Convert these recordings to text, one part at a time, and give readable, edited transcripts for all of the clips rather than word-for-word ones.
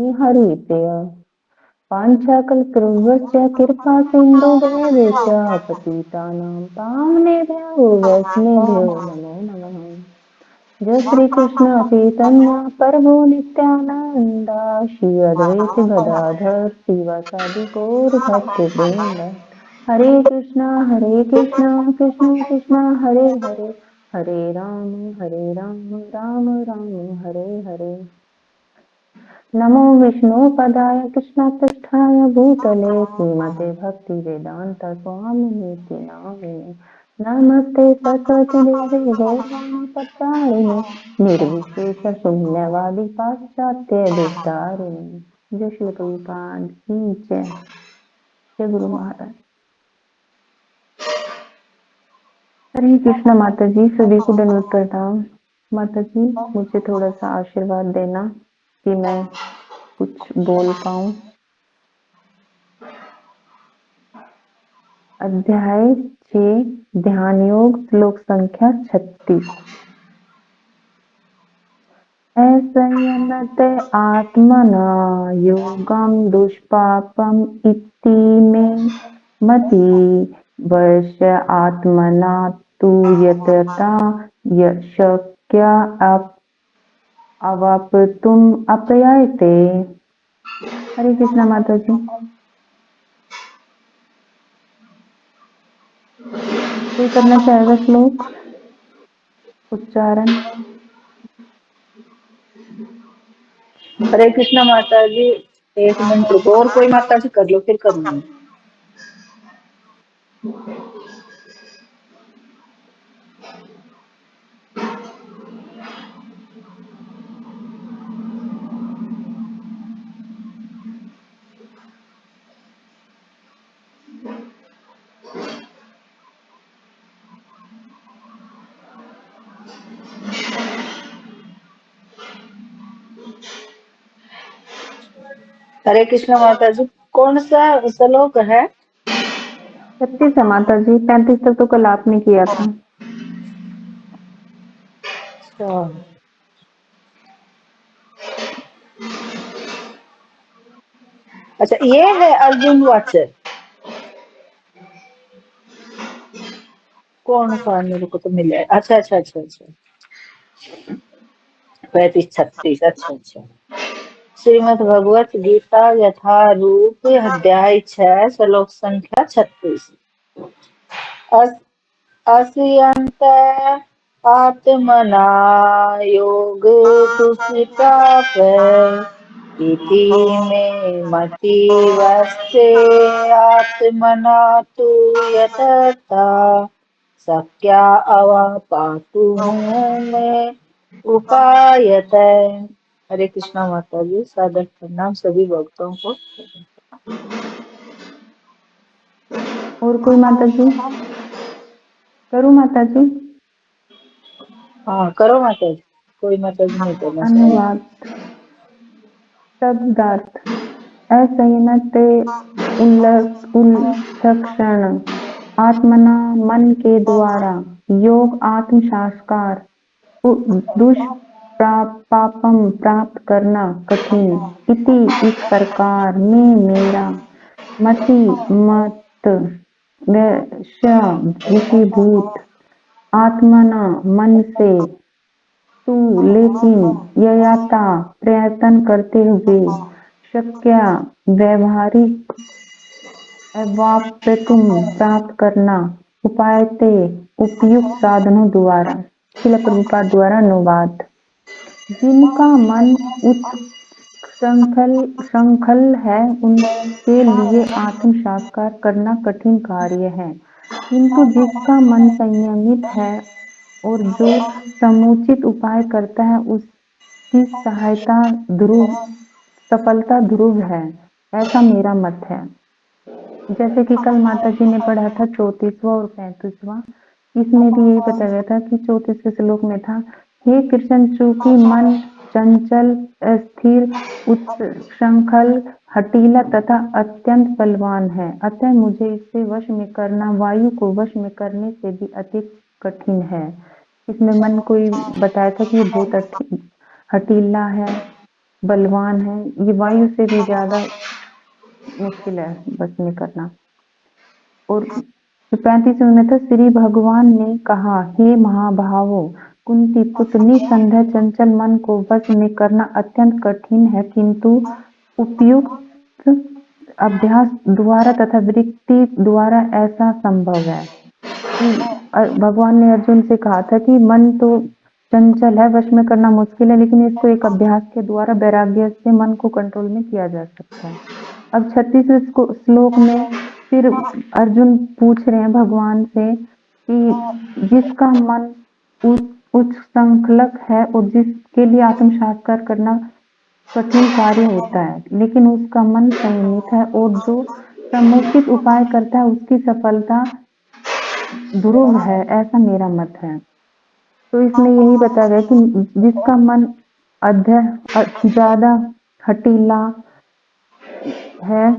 तस्मै हरिप्रिय पाञ्चाकल्पतरुभ्यश्च कृपासिन्धुभ्यः च पतितानां पावनेभ्यो वैष्णवेभ्यो नमो नमः। जय श्री कृष्ण चैतन्य प्रभु नित्यानंद श्री अद्वैत गदाधर श्रीवासादि गौर भक्तवृंद। हरे कृष्णा कृष्ण कृष्ण हरे हरे, हरे राम राम राम हरे हरे। नमो विष्णुपदाय कृष्णपृष्ठाय भूतले श्रीमते भक्ति वेदांत स्वामिनीति नामिने। नमस्ते सरस्वती देवे गौरवाणी प्रचारिणे निर्विशेष शून्यवादी पाश्चात्य देशतारिणे। जय श्री प्रभुपाद की जय। जय गुरु महाराज। हरे कृष्ण माता जी, सभी को दंडवत प्रणाम। माता जी मुझे थोड़ा सा आशीर्वाद देना कि मैं कुछ बोल पाऊं। अध्याय 6 ध्यान योग श्लोक संख्या 36। असंयमत आत्मना योगम दुष्पापम इति मे मति वर्ष आत्मना तु यतता शक्य अवाप्तुम अपयायते। हरे कृष्णा माता जी। कोई करना चाहेगा श्लोक उच्चारण? हरे कृष्णा माता जी, 1 मिनट रुको और कोई माता जी कर लो फिर करूंगी। हरे कृष्णा माता जी, कौन सा श्लोक है? 36 है माता जी। 35 तक तो कल आपने किया था। अच्छा, ये है अर्जुन वाचक। कौन सा मेरे को तो मिला है। अच्छा 35-36। अच्छा। श्रीमद् भगवत गीता यथारूप अध्याय 6 श्लोक संख्या 36। अस्यन्त आत्मना योग दुष्प्राप इति मे मतिवस्ते आत्मना तु यतता शक्या अवापातुः मे उपायते। हरे कृष्णा माता जी, सादर प्रणाम सभी भक्तों को। और कोई माता जी? करूं माता जी? हाँ करो माता जी, कोई माता जी नहीं करना चाहे। अनुवाद शब्दार्थ। असंयत उल्लक्षण आत्मना मन के द्वारा योग आत्म साक्षात्कार दुष्पापम प्राप्त करना कठिन। इति इस प्रकार में मेरा मति मत विषीभूत आत्मना मन से तू लेकिन ययाता प्रयत्न करते हुए शक्य व्यवहारिक अवाप्तुम प्राप्त करना उपायते उपयुक्त साधनों द्वारा। श्रील प्रभुपाद द्वारा अनुवाद। जिनका मन उच्च श्रृंखल है उनके लिए आत्म साक्षात्कार करना कठिन कार्य है, किंतु जिसका मन संयमित है और जो समुचित उपाय करता है उसकी सफलता ध्रुव है, ऐसा मेरा मत है। जैसे कि कल माता जी ने पढ़ा था 34वां और 35वां, इसमें भी यही बताया गया था कि 34वें श्लोक में था, हे कृष्ण चूंकि मन चंचल अस्थिर उच्छृंखल हठीला तथा अत्यंत बलवान है, अतः मुझे इसे वश में करना वायु को वश में करने से भी अधिक कठिन है। इसमें मन को बताया था कि ये बहुत हठीला है, बलवान है, ये वायु से भी ज्यादा मुश्किल है बस में करना। और 35वें में था, श्री भगवान ने कहा, हे महाभावो, कुंती पुत्र, निसंदेह चंचल मन को वश में करना अत्यंत कठिन है, किंतु उपयुक्त अभ्यास द्वारा तथा वृत्ति द्वारा ऐसा संभव है। कि भगवान ने अर्जुन से कहा था कि मन तो चंचल है, वश में करना मुश्किल है, लेकिन इसको एक अभ्यास के द्वारा वैराग्य से मन को कंट्रोल में किया जा सकता है। अब 36वें श्लोक में फिर अर्जुन पूछ रहे हैं भगवान से कि जिसका मन उच्च संकल्प है और जिसके लिए आत्म साक्षात्कार करना कठिन कार्य होता है, लेकिन उसका मन संयमित है और जो समुचित उपाय करता है उसकी सफलता ध्रुव है, ऐसा मेरा मत है। तो इसमें यही बताया गया कि जिसका मन ज्यादा हठीला है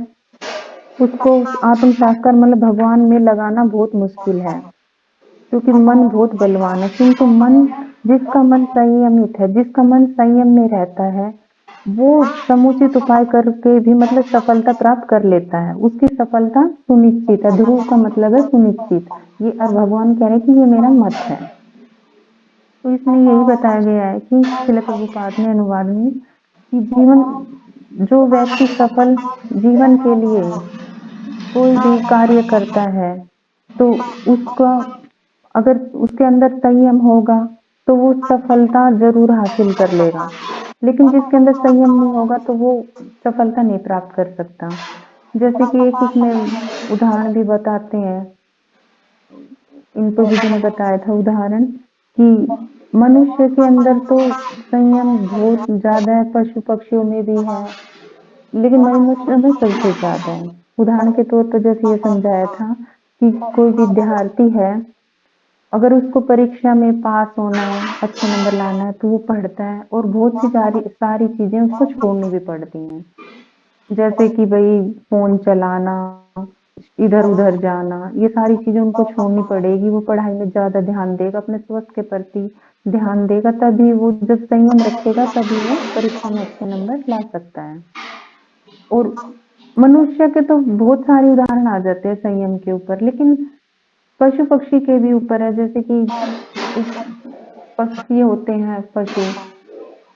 उसको आत्म साक्षात्कार मतलब भगवान में लगाना बहुत मुश्किल है, क्योंकि मन बहुत बलवान है। किंतु जिसका मन संयमित है, जिसका मन संयम में रहता है, वो समुचित उपाय करके भी मतलब सफलता प्राप्त कर लेता है, उसकी सफलता सुनिश्चित है। ध्रुव का मतलब है सुनिश्चित। ये और भगवान कह रहे हैं कि ये मेरा मत है। तो इसमें यही बताया गया है कि श्रील प्रभुपाद ने अनुवाद में कि जो व्यक्ति सफल जीवन के लिए कोई भी कार्य करता है तो उसका अगर उसके अंदर संयम होगा तो वो सफलता जरूर हासिल कर लेगा, लेकिन जिसके अंदर संयम नहीं होगा तो वो सफलता नहीं प्राप्त कर सकता। जैसे कि एक इसमें उदाहरण भी बताते हैं, इन प्रभु जी ने बताया था उदाहरण कि मनुष्य के अंदर तो संयम बहुत ज्यादा है, पशु पक्षियों में भी है, लेकिन मनुष्य में सबसे ज्यादा है। उदाहरण के तौर पर जैसे ये समझाया था कि कोई विद्यार्थी है, अगर उसको परीक्षा में पास होना है, अच्छे नंबर लाना है, तो वो पढ़ता है और बहुत सी सारी चीजें उसको छोड़नी भी पड़ती हैं। जैसे कि भाई फोन चलाना, इधर उधर जाना, ये सारी चीजें उनको छोड़नी पड़ेगी। वो पढ़ाई में ज्यादा ध्यान देगा, अपने स्वास्थ्य के प्रति ध्यान देगा, तभी वो जब संयम रखेगा तभी वो परीक्षा में अच्छे नंबर ला सकता है। और मनुष्य के तो बहुत सारे उदाहरण आ जाते हैं संयम के ऊपर, लेकिन पशु पक्षी के भी ऊपर है। जैसे कि पक्षी होते हैं पशु,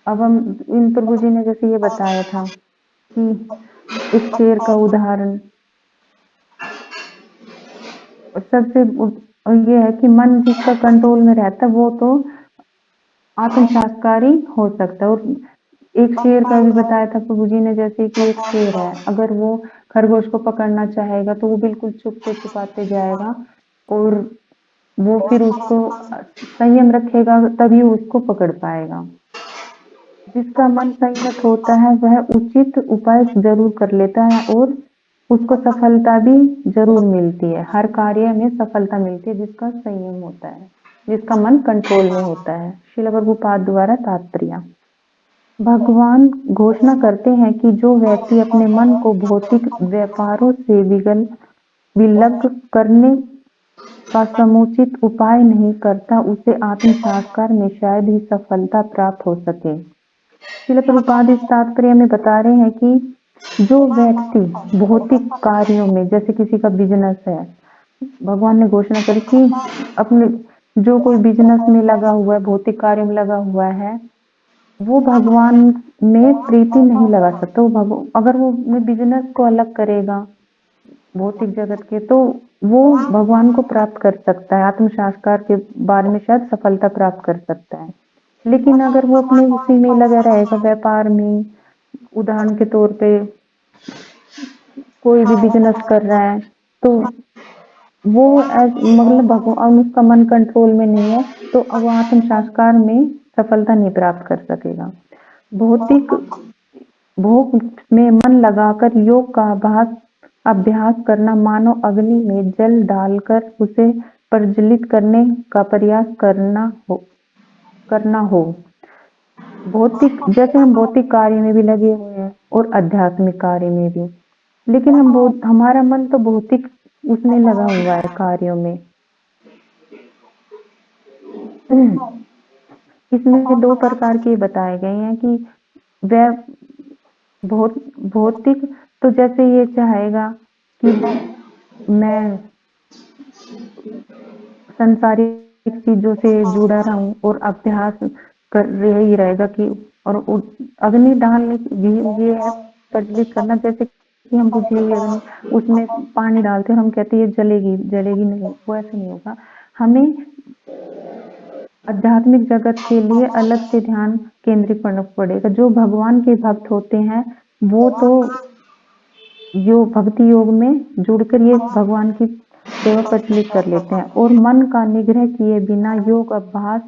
अब हम इन प्रभु जी ने जैसे ये बताया था कि एक शेर का उदाहरण, सबसे ये है कि मन जिसका कंट्रोल में रहता है वो तो आत्म साक्षात्कारी हो सकता है। और एक शेर का भी बताया था प्रभु जी ने, जैसे कि एक शेर है, अगर वो खरगोश को पकड़ना चाहेगा तो वो बिल्कुल छुपते छुपाते जाएगा और वो फिर उसको संयम रखेगा तभी उसको पकड़ पाएगा। जिसका मन संयत होता है वह उचित उपाय जरूर कर लेता है और उसको सफलता भी जरूर मिलती है। हर कार्य में सफलता मिलती है जिसका संयम होता है, जिसका मन कंट्रोल में होता है। श्रील प्रभुपाद द्वारा तात्पर्य। भगवान घोषणा करते हैं कि जो व्यक्ति अपने मन को भौतिक व्यापारों से विलग करने का समुचित उपाय नहीं करता, उसे आत्म साक्षात्कार में शायद ही सफलता प्राप्त हो सके। श्रील प्रभुपाद इस तात्पर्य में बता रहे हैं कि जो व्यक्ति भौतिक कार्यों में, जैसे किसी का बिजनेस है, भगवान ने घोषणा करी कि अपने जो कोई बिजनेस में लगा हुआ है, भौतिक कार्य में लगा हुआ है, वो भगवान में प्रीति नहीं लगा सकता। अगर वो बिजनेस को अलग करेगा भौतिक जगत के, तो वो भगवान को प्राप्त कर सकता है, आत्म साक्षात्कार के बारे में शायद सफलता प्राप्त कर सकता है। लेकिन अगर वो अपने उसी में लगा रहेगा व्यापार में, उदाहरण के तौर पे कोई भी बिजनेस कर रहा है, तो वो मतलब भगवान उसका मन कंट्रोल में नहीं है तो अब वो आत्म साक्षात्कार में सफलता नहीं प्राप्त कर सकेगा। भौतिक भोग में मन लगाकर योग का अभ्यास करना मानो अग्नि में जल डालकर उसे प्रज्वलित करने का प्रयास करना हो। भौतिक, जैसे हम भौतिक कार्य में भी लगे हुए हैं और आध्यात्मिक कार्य में भी, लेकिन हमारा मन तो भौतिक उसमें लगा हुआ है कार्यों में। इसमें दो प्रकार के बताए गए हैं कि भौतिक तो जैसे ये चाहेगा कि मैं सांसारिक चीजों से जुड़ा रहूं और अभ्यास कर यही रहेगा कि और अग्नि डालने ये है प्रज्वलित करना, जैसे कि हम बुझी हुई अग्नि उसमें पानी डालते हैं और हम कहते हैं ये जलेगी जलेगी नहीं, वो ऐसे नहीं होगा। हमें आध्यात्मिक जगत के लिए अलग से ध्यान केंद्रित करना पड़ेगा। जो भगवान के भक्त होते हैं वो तो भक्ति योग में जुड़कर ये भगवान की सेवा प्रचलित कर लेते हैं और मन का निग्रह किए बिना योग अभ्यास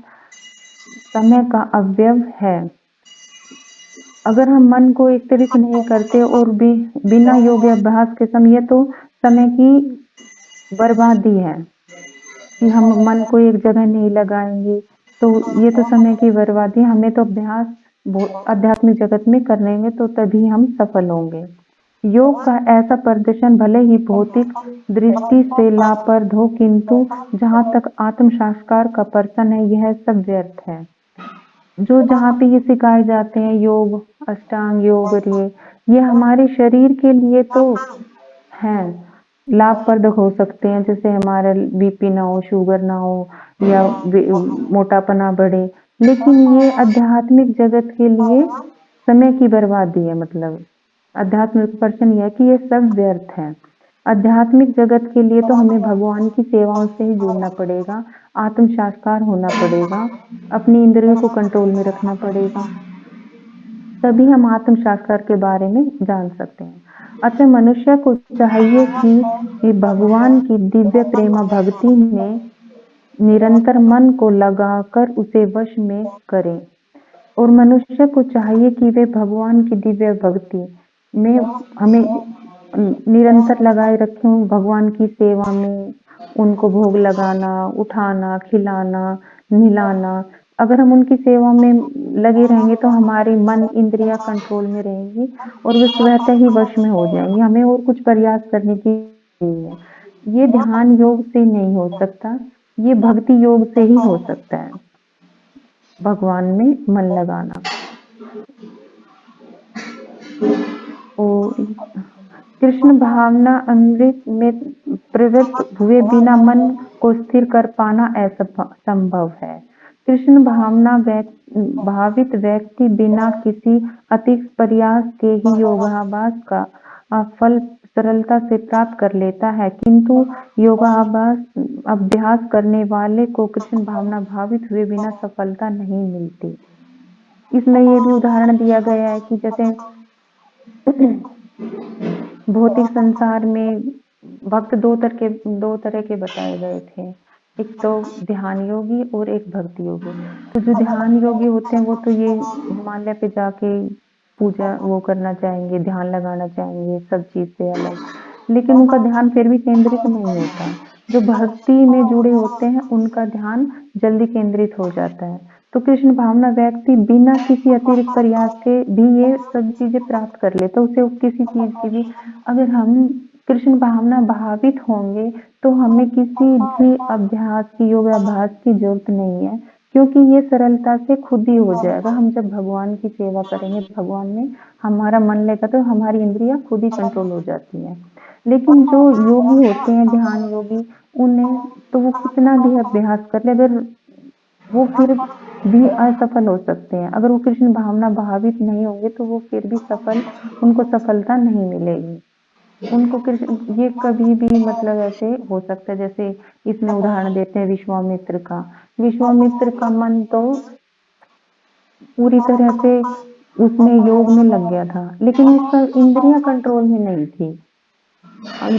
समय का अवयव है। अगर हम मन को एक तरह से नहीं करते और बिना योग अभ्यास के समय, तो समय की बर्बादी है कि हम मन को एक जगह नहीं लगाएंगे, तो ये तो समय की बर्बादी। हमें तो अभ्यास आध्यात्मिक जगत में करेंगे तो तभी हम सफल होंगे। योग का ऐसा प्रदर्शन भले ही भौतिक दृष्टि से लाभप्रद हो, किंतु जहाँ तक आत्म साक्षात्कार का प्रश्न है यह सब व्यर्थ है। जो जहाँ पे ये सिखाए जाते हैं योग, अष्टांग योग और ये हमारे शरीर के लिए तो हैं, लाभप्रद हो सकते हैं, जैसे हमारा बीपी ना हो, शुगर ना हो या मोटापा ना बढ़े, लेकिन ये आध्यात्मिक जगत के लिए समय की बर्बादी है। मतलब आध्यात्मिक प्रश्न यह है कि ये सब व्यर्थ है। आध्यात्मिक जगत के लिए तो हमें भगवान की सेवाओं से ही जुड़ना पड़ेगा, आत्म साक्षात्कार होना पड़ेगा, अपनी इंद्रियों को कंट्रोल में रखना पड़ेगा, तभी हम आत्म साक्षात्कार के बारे में जान सकते हैं। अतः मनुष्य को चाहिए कि भगवान की दिव्य प्रेम भक्ति में निरंतर मन को लगाकर उसे वश में करें, और मनुष्य को चाहिए कि वे भगवान की दिव्य भक्ति में हमें निरंतर लगाए रखें, भगवान की सेवा में, उनको भोग लगाना, उठाना, खिलाना, नहलाना। अगर हम उनकी सेवा में लगे रहेंगे तो हमारी मन इंद्रियां कंट्रोल में रहेंगी और वे स्वतः ही वश में हो जाएंगी। हमें और कुछ प्रयास करने की नहीं है। ये ध्यान योग से नहीं हो सकता, ये भक्ति योग से ही हो सकता है, भगवान में मन लगाना। और कृष्ण भावना अमृत में प्रवृत्त हुए बिना मन को स्थिर कर पाना असंभव है। कृष्ण भावना भावित व्यक्ति बिना किसी अतिरिक्त प्रयास के ही योगाभ्यास का फल सरलता से प्राप्त कर लेता है, किंतु अभ्यास करने वाले को कृष्ण भावना भावित हुए बिना सफलता नहीं मिलती। इसमें ये भी उदाहरण दिया गया है कि जैसे भौतिक संसार में भक्त दो तरह के बताए गए थे, एक तो ध्यान योगी और एक भक्ति योगी। तो जो ध्यान योगी होते हैं वो तो ये हिमालय पे जाके पूजा वो करना चाहेंगे, ध्यान लगाना चाहेंगे सब चीज से अलग, लेकिन उनका ध्यान फिर भी केंद्रित नहीं होता। जो भक्ति में जुड़े होते हैं उनका ध्यान जल्दी केंद्रित हो जाता है। तो कृष्ण भावना व्यक्ति बिना किसी अतिरिक्त प्रयास के भी ये सब चीजें प्राप्त कर लेता, उसे किसी चीज की भी, अगर हम कृष्ण भावना भावित होंगे तो हमें किसी भी अभ्यास की, योग अभ्यास की जरूरत नहीं है, क्योंकि ये सरलता से खुद ही हो जाएगा। हम जब भगवान की सेवा करेंगे, भगवान में हमारा मन लेगा तो हमारी इंद्रियां खुद ही कंट्रोल हो जाती हैं। लेकिन जो योगी होते हैं, ध्यान योगी, उन्हें तो वो कितना भी अभ्यास कर ले, अगर वो फिर भी असफल हो सकते हैं। अगर वो कृष्ण भावना भावित नहीं होंगे तो वो फिर भी उनको सफलता नहीं मिलेगी। उनको कृष्ण ये कभी भी मतलब ऐसे हो सकता है, जैसे इसमें उदाहरण देते हैं विश्वामित्र का। विश्वामित्र का मन तो पूरी तरह से उसमें योग में लग गया था, लेकिन उसका इंद्रियां कंट्रोल में नहीं थी।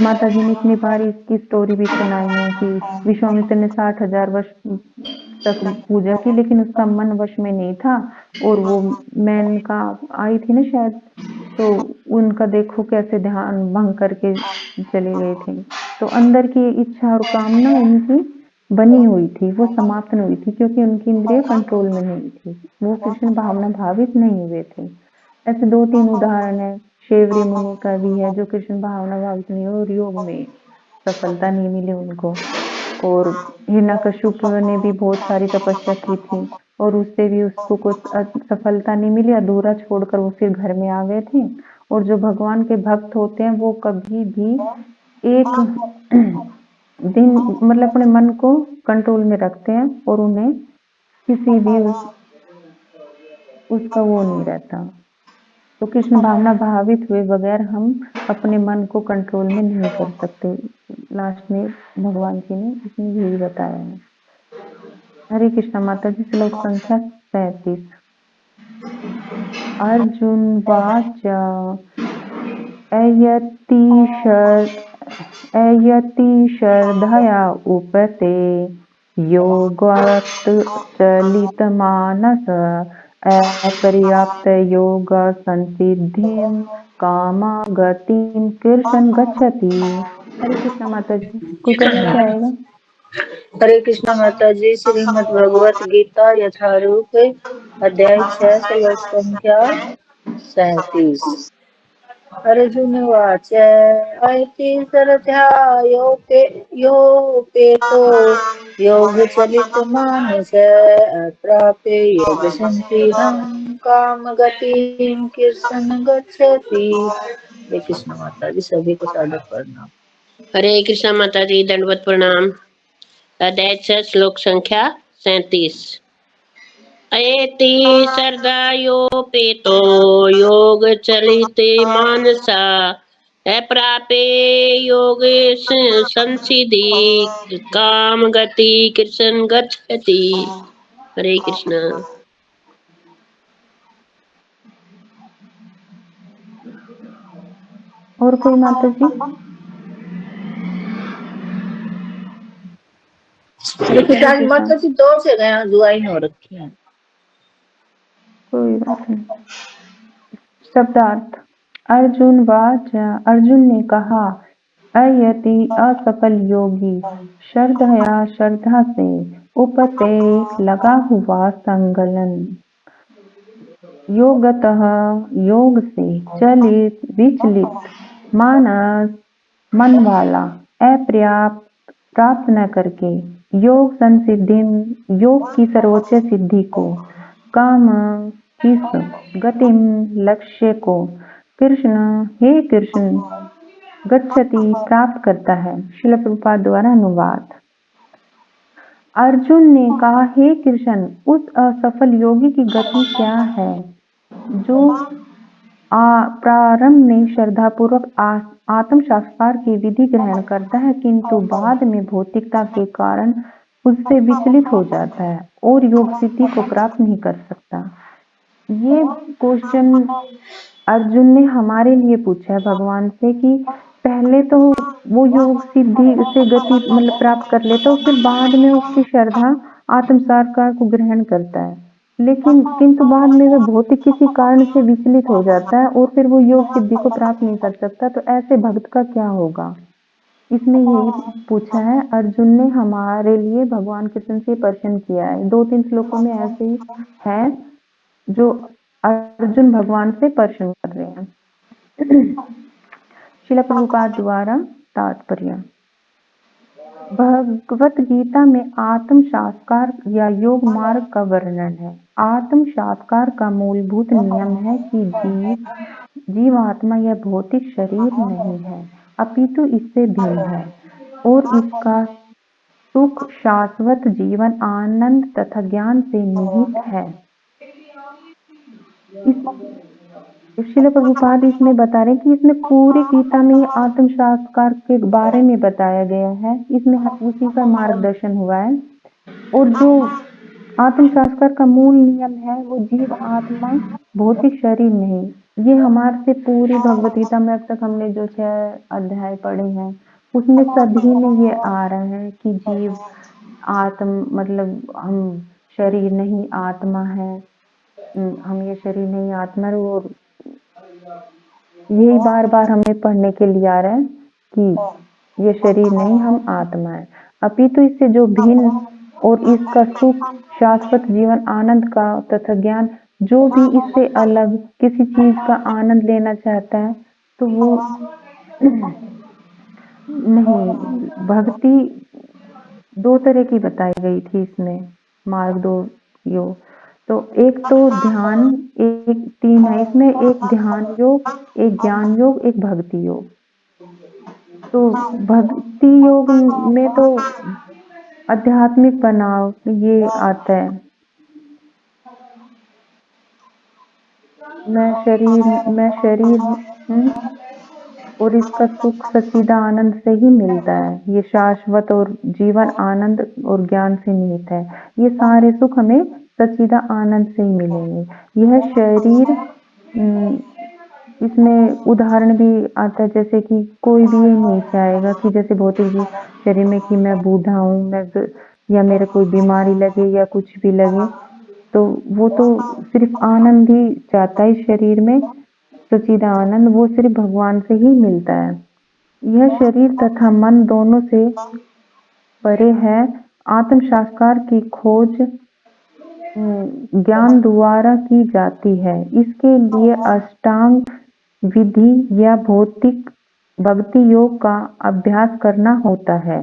माता जी ने इतनी बार इसकी स्टोरी भी सुनाई है कि विश्वामित्र ने 60,000 वर्ष तक पूजा की, लेकिन उसका मन वश में नहीं था। और वो मेनका आई थी ना शायद, तो उनका देखो कैसे ध्यान भंग करके चले गए थे। तो अंदर की इच्छा और कामना उनकी बनी हुई थी, वो समाप्त नहीं हुई थी, क्योंकि उनकी इंद्रिय कंट्रोल में नहीं थी, वो कृष्ण भावना भावित नहीं हुए थे। ऐसे 2-3 उदाहरण है। शेवरी मुनि का भी है जो कृष्ण भावना भावित नहीं हुए और योग में सफलता नहीं मिली उनको। और हिरण्यकश्यप ने भी बहुत सारी तपस्या की थी और उससे भी उसको कुछ सफलता नहीं मिली, अधूरा छोड़कर वो फिर घर में आ गए थे। और जो भगवान के भक्त होते हैं वो कभी भी एक दिन मतलब अपने मन को कंट्रोल में रखते हैं और उन्हें किसी भी उसका वो नहीं रहता। तो कृष्ण भावना भावित हुए बगैर हम अपने मन को कंट्रोल में नहीं कर सकते। लास्ट में भगवान जी ने इसमें यही बताया है। हरे कृष्णा माता जी। श्लोक संख्या 37। अर्जुन वाच अयति श्रद्धया उपते योगात् चलितमानस अपर्याप्त योग संसिद्धिं कामागतिं कृष्ण गच्छति। हरे कृष्णा माता जी। कोई कहना चाहेगा? हरे कृष्णा माता जी। श्रीमद् भगवत गीता यथारूप अध्याय 6 श्लोक संख्या 37। अर्जुन वाच ऐति योपेतो योग चलित मानस अप्राप्य योग संसिद्धं काम गतिं कृष्ण गच्छति। हरे कृष्ण माता जी। सभी को सादर प्रणाम। हरे कृष्णा माता जी। दंडवत प्रणाम। अध्याय 6 श्लोक संख्या 37। अयति श्रद्धयोपेतो योग चलिते मानसा अप्रापे योग संसिद्धि काम गति कृष्ण गच्छति। हरे कृष्णा। और कोई माता जी? हरे कृष्णा माता जी। 2 से गया ज्वाइन हो रखी है। कोई बात नहीं। शब्दार्थ। अर्जुन वाच अर्जुन ने कहा, अयति असफल योगी श्रद्धया श्रद्धा से उपते लगा हुआ संगलन योगतः योग से चलित विचलित मानस मन वाला अपर्याप्त प्राप्त न करके योग संसिद्धि योग की सर्वोच्च सिद्धि को काम किस गतिम लक्ष्य को कृष्ण हे कृष्ण गच्छति प्राप्त करता है। श्रील प्रभुपाद द्वारा अनुवाद। अर्जुन ने कहा, हे कृष्ण उस असफल योगी की गति क्या है जो प्रारंभ में श्रद्धापूर्वक आत्म साक्षात्कार की विधि ग्रहण करता है किंतु बाद में भौतिकता के कारण उससे विचलित हो जाता है और योग सिद्धि को प्राप्त नहीं कर सकता। ये क्वेश्चन अर्जुन ने हमारे लिए पूछा है भगवान से कि पहले तो वो योग सिद्धि से गति मतलब प्राप्त कर लेता और फिर बाद में उसकी श्रद्धा आत्म साक्षात्कार को ग्रहण करता है, लेकिन किंतु बाद में वह भौतिक किसी कारण से विचलित हो जाता है और फिर वो योग सिद्धि को प्राप्त नहीं कर सकता, तो ऐसे भक्त का क्या होगा। इसमें यही पूछा है अर्जुन ने हमारे लिए भगवान कृष्ण से प्रश्न किया है। 2-3 श्लोकों में ऐसे ही है जो अर्जुन भगवान से प्रश्न कर रहे हैं। श्रील प्रभुपाद द्वारा तात्पर्य। भगवत गीता में आत्म साक्षात्कार या योग मार्ग का वर्णन है। आत्म साक्षात्कार का मूलभूत नियम है कि जीवात्मा या भौतिक शरीर नहीं है अपितु इससे भिन्न है और इसका सुख शाश्वत जीवन आनंद तथा ज्ञान से निहित है। श्रील प्रभुपाद इसमें बता रहे हैं कि इसमें पूरी गीता में आत्म साक्षात्कार के बारे में बताया गया है, इसमें उसी का मार्गदर्शन हुआ है। और जो आत्म साक्षात्कार का मूल नियम है वो जीव आत्मा भौतिक शरीर नहीं। ये हमारे से पूरी भगवत गीता में अब तक हमने जो 6 अध्याय पढ़े हैं उसमें सभी में ये आ रहा है कि जीव आत्म मतलब हम शरीर नहीं आत्मा है, हम ये शरीर नहीं आत्मा है। और यही बार बार हमें पढ़ने के लिए आ रहा है कि ये शरीर नहीं हम आत्मा है अपितु इससे जो भिन्न और इसका सुख शाश्वत जीवन आनंद का तथा ज्ञान जो भी इससे अलग किसी चीज का आनंद लेना चाहता है तो वो नहीं भक्ति दो तरह की बताई गई थी इसमें, मार्ग दो योग। तो एक तो ध्यान, एक तीन है इसमें, एक ध्यान योग, एक ज्ञान योग, एक भक्ति योग। तो भक्ति योग में तो आध्यात्मिक बनाव ये आता है, मैं शरीर हूँ और इसका सुख सच्चिदा आनंद से ही मिलता है। ये शाश्वत और जीवन आनंद और ज्ञान से निहित है। ये सारे सुख हमें सच्चिदा आनंद से ही मिलेंगे। यह शरीर इसमें उदाहरण भी आता है, जैसे कि कोई भी ये नहीं चाहेगा कि जैसे भौतिक जी शरीर में कि मैं बूढ़ा हूँ, या मेरे कोई बीमारी लगे या कुछ भी लगे, तो वो तो सिर्फ आनंद ही चाहता है इस शरीर में। सच्चिदा आनंद वो सिर्फ भगवान से ही मिलता है। यह शरीर तथा मन दोनों से परे है। आत्म साक्षात्कार की खोज ज्ञान द्वारा की जाती है। इसके लिए अष्टांग विधि या भौतिक भक्ति योग का अभ्यास करना होता है।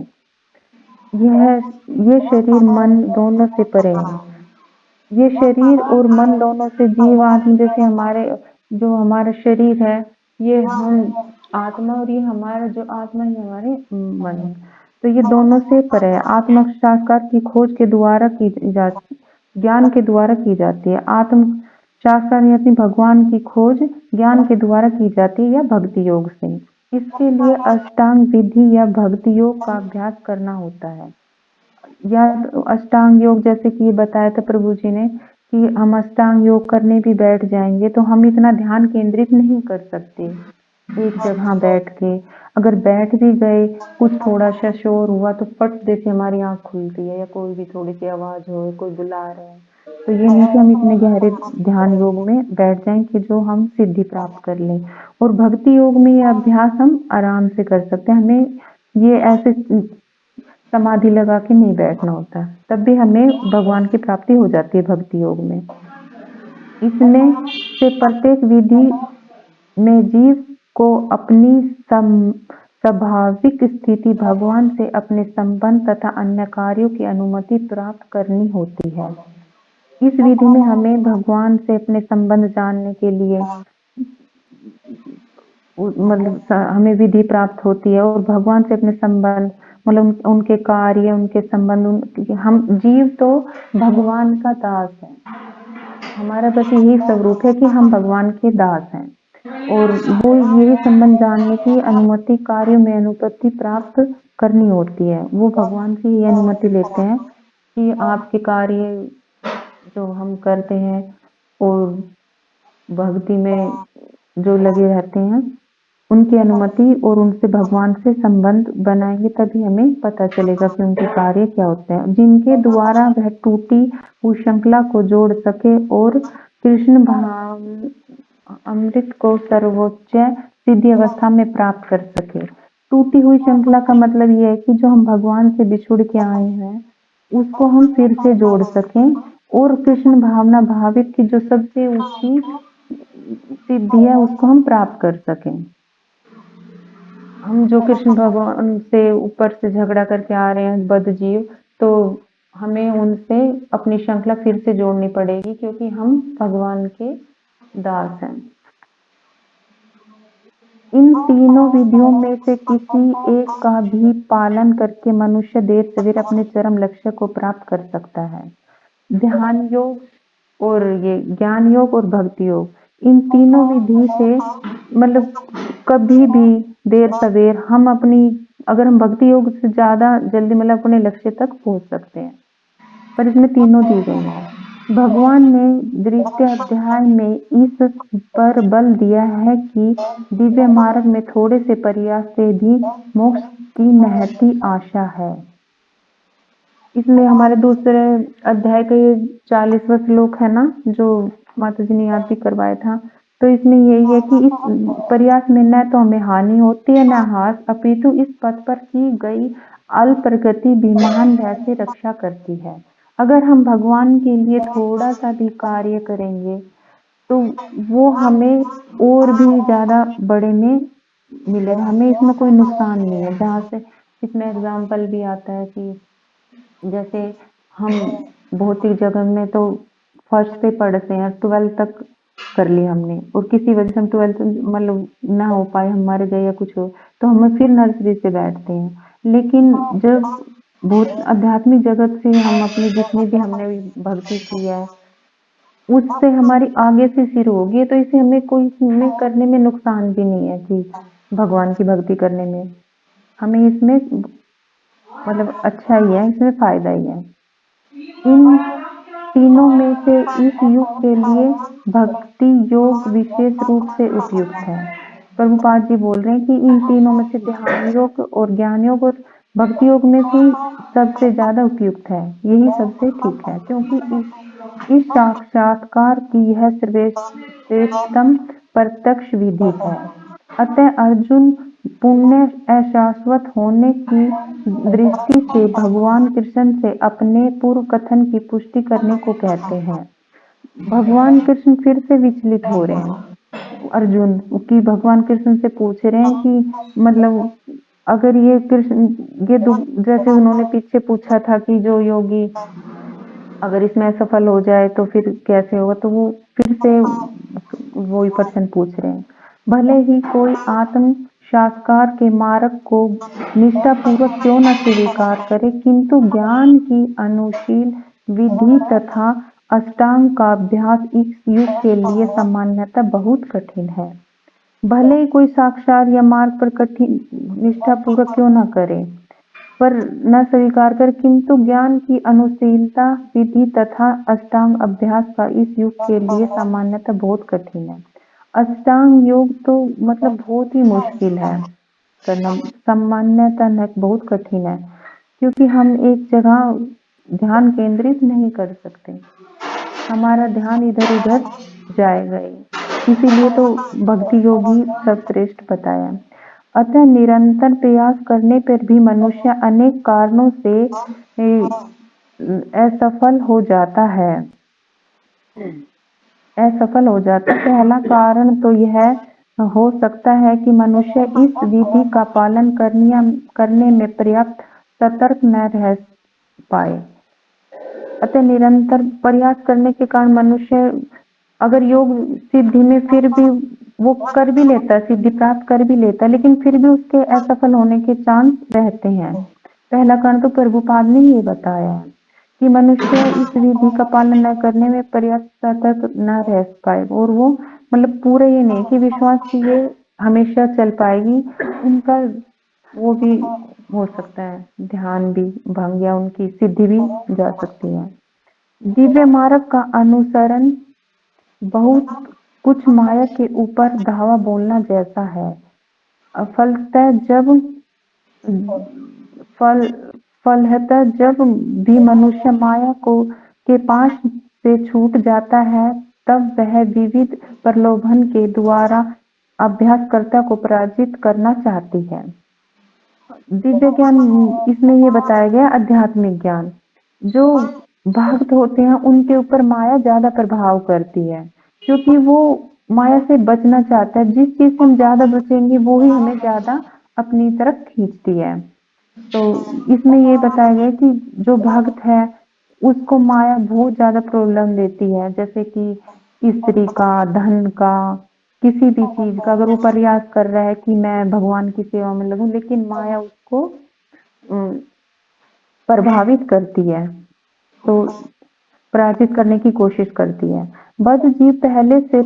ये शरीर मन दोनों से परे है। ये शरीर और मन दोनों से जीव आत्मा, जैसे जो हमारा शरीर है, ये हम आत्मा, और ये हमारा जो आत्मा है हमारे मन है। तो ये दोनों से परे है। आत्म साक्षात्कार की खोज के द्वारा की जाती, ज्ञान के द्वारा की जाती है। आत्म साक्षात्कार यानी भगवान की खोज ज्ञान के द्वारा की जाती है या भक्ति योग से। इसके लिए अष्टांग विधि या भक्ति योग का अभ्यास करना होता है। या अष्टांग योग, जैसे कि बताया था प्रभु जी ने कि हम अष्टांग योग करने भी बैठ जाएंगे तो हम इतना ध्यान केंद्रित नहीं कर सकते एक जगह बैठ के। अगर बैठ भी गए, कुछ थोड़ा सा शोर हुआ तो फट जैसे हमारी आंख खुलती है, या कोई भी थोड़ी सी आवाज हो, कोई बुला रहे हैं, तो ये नहीं कि हम इतने गहरे ध्यान योग में बैठ जाएं कि जो हम सिद्धि प्राप्त कर लें। और भक्ति योग में ये अभ्यास हम आराम से कर सकते हैं। हमें ये ऐसे समाधि लगा के नहीं बैठना होता, तब भी हमें भगवान की प्राप्ति हो जाती है भक्ति योग में। इसमें से प्रत्येक विधि में जीव को अपनी स्वाभाविक स्थिति, भगवान से अपने संबंध तथा अन्य कार्यों की अनुमति प्राप्त करनी होती है। इस विधि में हमें भगवान से अपने संबंध जानने के लिए मतलब हमें विधि प्राप्त होती है, और भगवान से अपने संबंध मतलब उनके कार्य, उनके संबंध, हम जीव तो भगवान का दास है। हमारा बस यही स्वरूप है कि हम भगवान के दास हैं, और वो यही संबंध जानने की अनुमति कार्यों में अनुपत्ति प्राप्त करनी होती है। वो भगवान से ये अनुमति लेते हैं कि आपके कार्य जो हम करते हैं और भक्ति में जो लगे रहते हैं, उनकी अनुमति और उनसे भगवान से संबंध बनाएंगे, तभी हमें पता चलेगा कि उनके कार्य क्या होते हैं, जिनके द्वारा वह टूटी हुई श्रृंखला को जोड़ सके और कृष्ण भाव अमृत को सर्वोच्च सिद्धि अवस्था में प्राप्त कर सके। टूटी हुई श्रृंखला का मतलब यह है कि जो हम भगवान से बिछुड़ के आए हैं उसको हम फिर से जोड़ सकें, और कृष्ण भावना भावित की जो सबसे ऊंची सिद्धि है उसको हम प्राप्त कर सकें। हम जो कृष्ण भगवान से ऊपर से झगड़ा करके आ रहे हैं बद्ध जीव, तो हमें उनसे अपनी श्रृंखला फिर से जोड़नी पड़ेगी, क्योंकि हम भगवान के दास हैं। इन तीनों विधियों में से किसी एक का भी पालन करके मनुष्य देर सवेर अपने चरम लक्ष्य को प्राप्त कर सकता है। ध्यान योग और ये ज्ञान योग और भक्ति योग, इन तीनों विधि से मतलब कभी भी देर सवेर हम अगर हम भक्ति योग से ज्यादा जल्दी मतलब अपने लक्ष्य तक पहुंच सकते हैं, पर इसमें तीनों दी गई हैं। भगवान ने द्वितीय अध्याय में इस पर बल दिया है कि दिव्य मार्ग में थोड़े से प्रयास से भी मोक्ष की महती आशा है। इसमें हमारे दूसरे अध्याय का ये 40वां श्लोक है ना, जो माता जी ने याद भी करवाया था। तो इसमें यही है कि इस प्रयास में न तो हमें हानि होती है न हास, अपितु इस पथ पर की गई अल्प प्रगति भी महान भय से रक्षा करती है। अगर हम भगवान के लिए थोड़ा सा भी कार्य करेंगे तो वो हमें और भी ज्यादा बड़े में मिलेगा, हमें इसमें कोई नुकसान नहीं है। जहाँ से इसमें एग्जाम्पल भी आता है कि जैसे हम भौतिक जगत में तो फर्स्ट से पढ़ते हैं, 12th तक कर लिया हमने, और किसी वजह से हम 12th मतलब ना हो पाए, हम मर गए या कुछ हो, तो हम फिर नर्सरी से बैठते हैं। लेकिन जब बहुत आध्यात्मिक जगत से हम अपनी जितनी भी हमने भक्ति की है, उससे हमारी आगे से शुरू होगी, तो इसे हमें कोई इसमें करने में नुकसान भी नहीं है कि भगवान की भक्ति करने में हमें इसमें मतलब अच्छा ही है, इसमें फायदा ही है। इन तीनों में से इस युग के लिए भक्ति योग विशेष रूप से उपयुक्त है। प्रभुपाद जी बोल रहे हैं कि इन तीनों में से ध्यान योग और ज्ञान योग और भक्ति योग में से सबसे ज्यादा उपयुक्त है, यही सबसे ठीक है, क्योंकि इस साक्षात्कार की यह श्रेष्ठतम प्रत्यक्ष विधि है। अतः अर्जुन पुण्य अशाश्वत होने की दृष्टि से भगवान कृष्ण से अपने पूर्व कथन की पुष्टि करने को कहते हैं। भगवान कृष्ण फिर से विचलित हो रहे हैं अर्जुन की, भगवान कृष्ण से पूछ रहे हैं कि मतलब अगर ये कृष्ण जैसे उन्होंने पीछे पूछा था कि जो योगी अगर इसमें असफल हो जाए तो फिर कैसे होगा, तो वो फिर से वही प्रश्न पूछ रहे हैं। भले ही कोई आत्म साक्षात्कार के मार्ग को निष्ठा पूर्वक क्यों न स्वीकार करे, किंतु ज्ञान की अनुशील विधि तथा अष्टांग का अभ्यास इस युग के लिए सामान्यतः बहुत कठिन है। भले ही कोई साक्षात या मार्ग पर कठिन निष्ठा पूर्वक क्यों न करे, पर न स्वीकार कर, किंतु ज्ञान की अनुशीलता विधि तथा अष्टांग अभ्यास का इस युग के लिए सामान्यतः बहुत कठिन है। अष्टांग योग तो मतलब बहुत ही मुश्किल है करना, सामान्यतः न बहुत कठिन है, क्योंकि हम एक जगह ध्यान केंद्रित नहीं कर सकते, हमारा ध्यान इधर उधर जाएगा ही, इसीलिए तो भक्ति योग ही सर्वश्रेष्ठ बताया। अतः निरंतर प्रयास करने पर भी मनुष्य अनेक कारणों से असफल हो जाता है। असफल हो जाता है। पहला कारण तो यह हो सकता है कि मनुष्य इस विधि का पालन करने में पर्याप्त सतर्क न रह पाए। अतः निरंतर प्रयास करने के कारण मनुष्य अगर योग सिद्धि में फिर भी वो कर भी लेता, सिद्धि प्राप्त कर भी लेता, लेकिन फिर भी उसके असफल होने के चांस रहते हैं। पहला कारण तो प्रभुपाद ने ये बताया है कि मनुष्य इस विधि का पालन न करने में पर्याप्त सतर्क न रह पाए, और वो मतलब पूरा ये नहीं कि विश्वास की ये हमेशा चल पाएगी, उनका वो भी हो सकता है, ध्यान भी भंग या उनकी सिद्धि भी जा सकती है। दिव्य मार्ग का अनुसरण बहुत कुछ माया के ऊपर धावा बोलना जैसा है। फलतः जब भी मनुष्य माया को के पास से छूट जाता है, तब वह विविध प्रलोभन के द्वारा अभ्यासकर्ता को पराजित करना चाहती है। दिव्य ज्ञान इसमें ये बताया गया, आध्यात्मिक ज्ञान, जो भक्त होते हैं उनके ऊपर माया ज्यादा प्रभाव करती है, क्योंकि वो माया से बचना चाहता है, जिस चीज से हम ज्यादा बचेंगे वो ही हमें ज्यादा अपनी तरफ खींचती है। तो इसमें ये बताया गया कि जो भक्त है उसको माया बहुत ज्यादा प्रॉब्लम देती है, जैसे कि स्त्री का, धन का, किसी भी चीज का, अगर वो प्रयास कर रहा है कि मैं भगवान की सेवा में लगूं, लेकिन माया उसको प्रभावित करती है, तो पराजित करने की कोशिश करती है। बद्ध जीव पहले से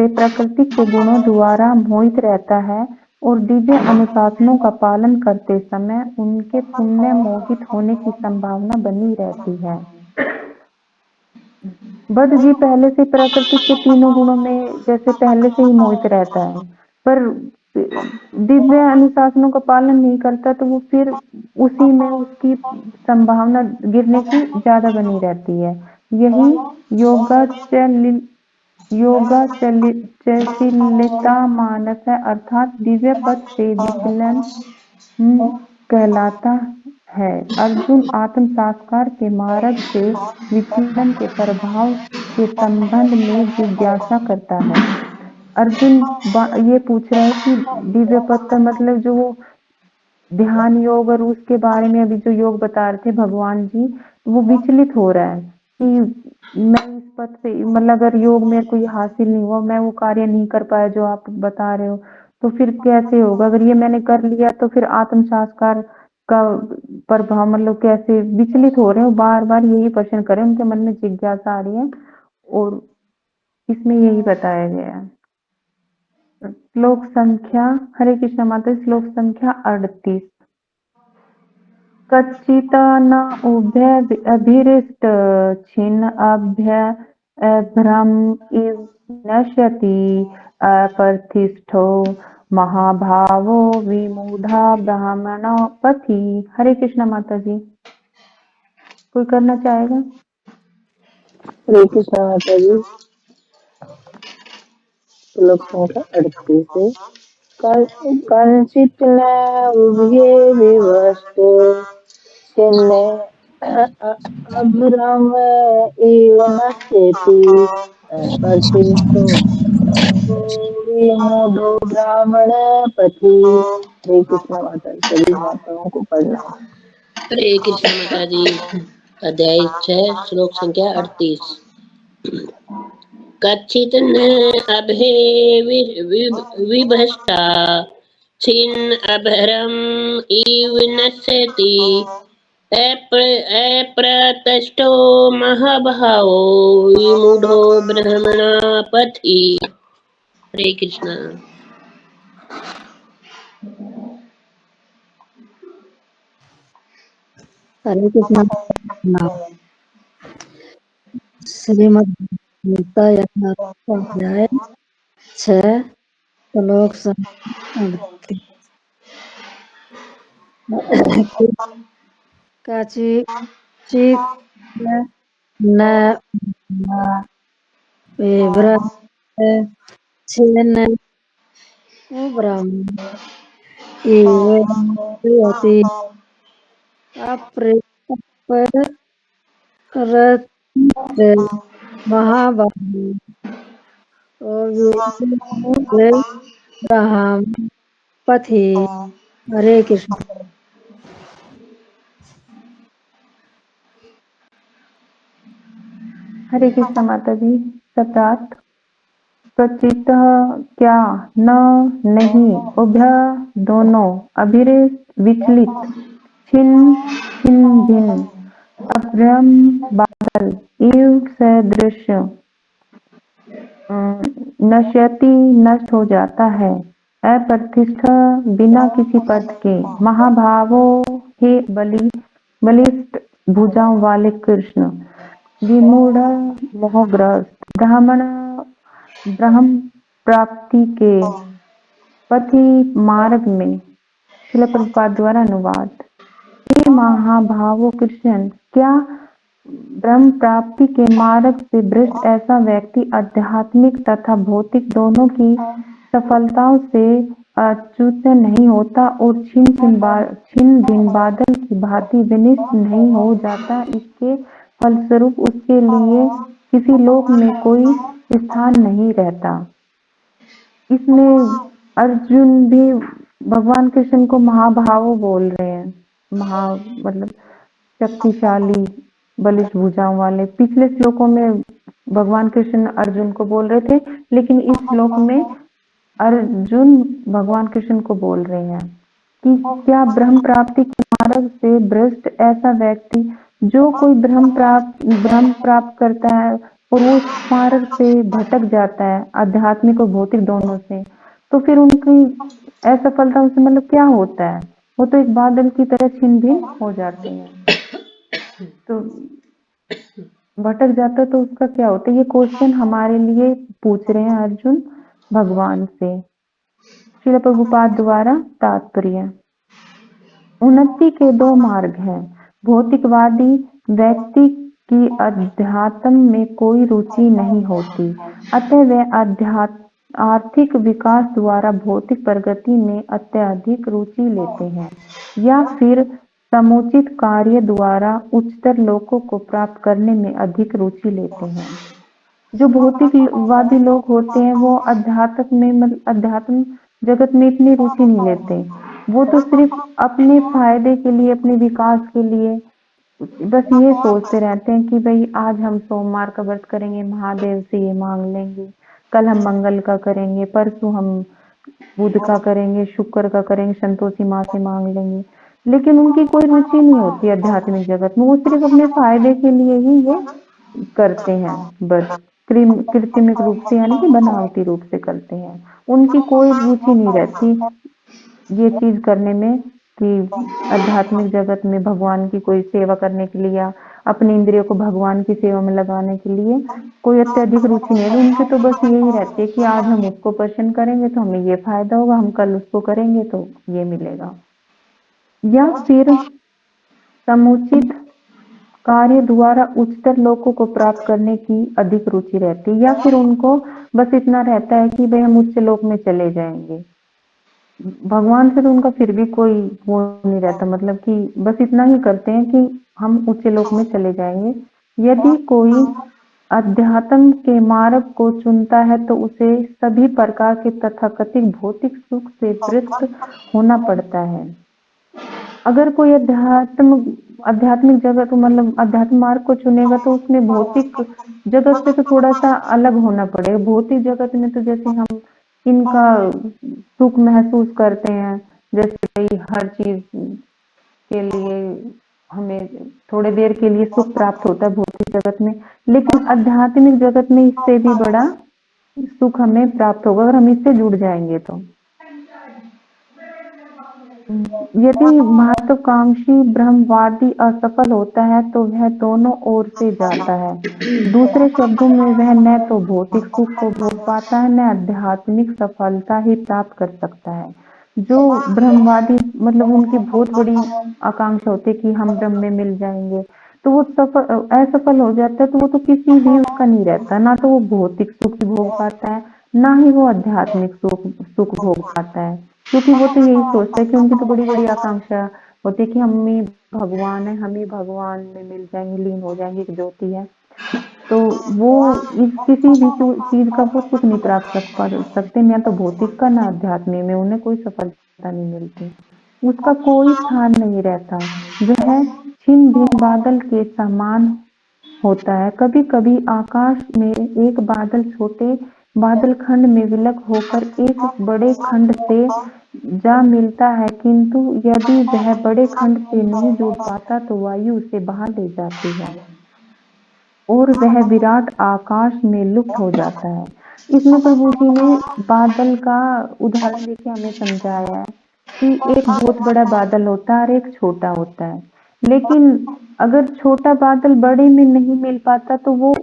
प्रकृति के गुणों द्वारा मोहित रहता है, और दिव्य अनुशासनों का पालन करते समय उनके पुण्य मोहित होने की संभावना बनी रहती है। बद्ध जीव पहले से प्रकृति के तीनों गुणों में जैसे पहले से ही मोहित रहता है, पर दिव्य अनुशासनों का पालन नहीं करता, तो वो फिर उसी में उसकी संभावना गिरने की ज्यादा बनी रहती है। यही योगाचलिता मानस है, अर्थात दिव्य पथ से विचलन कहलाता है। अर्जुन आत्म साक्षात्कार के मार्ग से विचलन के प्रभाव के संबंध में जिज्ञासा करता है। अर्जुन ये पूछ रहा है कि दिव्य पथ का मतलब जो ध्यान योग और उसके बारे में अभी जो योग बता रहे थे भगवान जी, वो विचलित हो रहा है कि मैं इस पद पे, मतलब अगर योग मेरे को ये हासिल नहीं हुआ, मैं वो कार्य नहीं कर पाया जो आप बता रहे हो, तो फिर कैसे होगा? अगर ये मैंने कर लिया तो फिर आत्म साक्षात्कार का प्रभाव, मतलब कैसे विचलित हो रहे हो, बार बार यही प्रश्न करें, उनके मन में जिज्ञासा आ रही है और इसमें यही बताया गया है। श्लोक संख्या, हरे कृष्ण माता, श्लोक संख्या 38। कच्चित् न उभय अभिरिष्ट छिन्न अभ्य भ्रम इव नश्यति अप्रतिष्ठो महाभावो विमूढ़ा ब्राह्मण पथि। हरे कृष्ण माता जी, कोई करना चाहेगा? हरे कृष्ण माता जी। श्लोक संख्या 38 है। कंचित न उभये विवस्ट छिन्ने अभ्रम इव नश्यति प्रतिष्ठो विमूढ़ो ब्राह्मण पथि। हरे कृष्ण माता जी, सभी माताओं को प्रणाम। हरे कृष्ण माता जी। अध्याय 6 श्लोक संख्या 38। कच्चित् न अभे विभस्ता छिन्न अभरम इव नश्यति अप्रतष्टो महाभावो विमूढ़ो ब्रह्मणा पथि। हरे कृष्णा। हरे कृष्ण। श्रीमद् गीता अध्याय 6 श्लोक संख्या 38। कचिचित् न विभ्रत छिन्न ब्रह्म इव नश्यति अप्रतिष्ठो महाभावो विमूढ़ो ब्रह्मण पथि। हरे कृष्ण। हरे कृष्ण माता जी। सत्रार्थ। कचित क्या, न नहीं, उभय दोनों, अभिरेत विचलित, छिन्न छिन्न भिन्न, अभ्रम बादल, इव सदृश, नश्यति नष्ट हो जाता है, अप्रतिष्ठ बिना किसी पद के, महाभावो हे बलिष्ठ भुजाओं वाले कृष्ण, विमूढ़ मोहग्रस्त ब्राह्मण ब्रह्म प्राप्ति के पथि मार्ग में। श्रील प्रभुपाद द्वारा अनुवाद। हे महाभावो कृष्ण, क्या ब्रह्म प्राप्ति के मार्ग से भ्रष्ट ऐसा व्यक्ति आध्यात्मिक तथा भौतिक दोनों की सफलताओं से अच्युत नहीं होता और छिन्न भिन्न बादल की भांति विनिष्ट नहीं हो जाता? इसके फलस्वरूप उसके लिए किसी लोक में कोई स्थान नहीं रहता। इसमें अर्जुन भी भगवान कृष्ण को महाभाव बोल रहे हैं। मतलब शक्तिशाली, बलिष्ठ भुजाओं वाले। पिछले श्लोकों में भगवान कृष्ण अर्जुन को बोल रहे थे, लेकिन इस श्लोक में अर्जुन भगवान कृष्ण को बोल रहे हैं कि क्या ब्रह्म प्राप्ति के मार्ग से भ्रष्ट ऐसा व्यक्ति, जो कोई ब्रह्म प्राप्त करता है और वो उस मार्ग से भटक जाता है, आध्यात्मिक और भौतिक दोनों से, तो फिर उनकी असफलता से मतलब क्या होता है? वो तो एक बादल की तरह छिन्न भिन्न हो जाते हैं। तो भटक जाता है तो उसका क्या होता है? ये क्वेश्चन हमारे लिए पूछ रहे हैं अर्जुन भगवान से। श्रील प्रभुपाद द्वारा तात्पर्य। उन्नति के दो मार्ग हैं। भौतिकवादी व्यक्ति की अध्यात्म में कोई रुचि नहीं होती, अतः वे आर्थिक विकास द्वारा भौतिक प्रगति में अत्यधिक रुचि लेते हैं, या फिर समुचित कार्य द्वारा उच्चतर लोकों को प्राप्त करने में अधिक रुचि लेते हैं। जो भौतिकवादी लोग होते हैं वो अध्यात्म जगत में इतनी रुचि नहीं लेते। वो तो सिर्फ अपने फायदे के लिए, अपने विकास के लिए बस ये सोचते रहते हैं कि भाई आज हम सोमवार का व्रत करेंगे, महादेव से ये मांग लेंगे, कल हम मंगल का करेंगे, परसों हम बुध का करेंगे, शुक्र का करेंगे, संतोषी माँ से मांग लेंगे। लेकिन उनकी कोई रुचि नहीं होती आध्यात्मिक जगत में, वो सिर्फ अपने फायदे के लिए ही ये करते हैं, बस कृत्रिमिक रूप से यानी कि बनावटी रूप से करते हैं। उनकी कोई रुचि नहीं रहती ये चीज करने में कि आध्यात्मिक जगत में भगवान की कोई सेवा करने के लिए या अपनी इंद्रियों को भगवान की सेवा में लगाने के लिए कोई अत्यधिक रुचि नहीं है। उनकी तो बस यही रहती है कि आज हम उसको प्रसन्न करेंगे तो हमें ये फायदा होगा, हम कल उसको करेंगे तो ये मिलेगा, या फिर समुचित कार्य द्वारा उच्चतर लोकों को प्राप्त करने की अधिक रुचि रहती है, या फिर उनको बस इतना रहता है कि भाई हम उच्च लोक में चले जाएंगे। भगवान से तो उनका फिर भी कोई वो नहीं रहता, मतलब कि बस इतना ही करते हैं कि हम उच्च लोक में चले जाएंगे। यदि कोई अध्यात्म के मार्ग को चुनता है तो उसे सभी प्रकार के तथाकथित भौतिक सुख से व्रत होना पड़ता है। अगर कोई आध्यात्मिक जगत मतलब अध्यात्म मार्ग को चुनेगा तो उसमें भौतिक जगत से तो थोड़ा सा अलग होना पड़ेगा। भौतिक जगत में तो जैसे हम इनका सुख महसूस करते हैं, जैसे भाई हर चीज के लिए हमें थोड़ी देर के लिए सुख प्राप्त होता है भौतिक जगत में, लेकिन आध्यात्मिक जगत में इससे भी बड़ा सुख हमें प्राप्त होगा अगर हम इससे जुड़ जाएंगे तो। यदि महत्वाकांक्षी ब्रह्मवादी असफल होता है तो वह दोनों ओर से जाता है। दूसरे शब्दों में वह न तो भौतिक सुख को भोग पाता है, न आध्यात्मिक सफलता ही प्राप्त कर सकता है। जो ब्रह्मवादी मतलब उनकी बहुत बड़ी आकांक्षा होती है कि हम ब्रह्म में मिल जाएंगे, तो वो असफल हो जाता है तो वो तो किसी भी उसका नहीं रहता, ना तो वो भौतिक सुख भोग पाता है, ना ही वो आध्यात्मिक सुख भोग पाता है। क्योंकि वो तो यही सोचता है कि उनकी तो बड़ी बड़ी आकांक्षा होती है कि हम ही भगवान है, हम ही भगवान में मिल जाएंगे, लीन हो जाएंगे, एक ज्योति है। तो वो इस किसी भी चीज का वो सुख नहीं प्राप्त कर सकते, ना तो भौतिक का ना आध्यात्मिक में उन्हें कोई सफलता नहीं मिलती, उसका कोई स्थान नहीं रहता। वह छिन्न भिन्न बादल के समान होता है। कभी कभी आकाश में एक बादल छोटे बादल खंड में विलग होकर एक बड़े खंड से जा मिलता है, किंतु यदि वह बड़े खंड से नहीं जुड़ पाता तो वायु उसे बाहर ले जाती है और वह विराट आकाश में लुप्त हो जाता है। इसमें प्रभु जी ने बादल का उदाहरण देके हमें समझाया है कि एक बहुत बड़ा बादल होता है और एक छोटा होता है, लेकिन अगर छोटा बादल बड़े में नहीं मिल पाता तो वो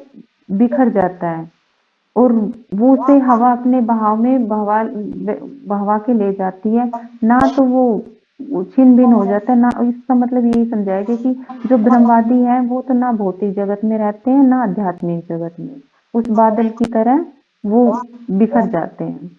बिखर जाता है और वो उसे हवा अपने बहाव में बहवा के ले जाती है, ना तो वो छिन्न भिन्न हो जाता है। ना इसका मतलब यही समझाएगा कि जो ब्रह्मवादी है वो तो ना भौतिक जगत में रहते हैं ना आध्यात्मिक जगत में, उस बादल की तरह वो बिखर जाते हैं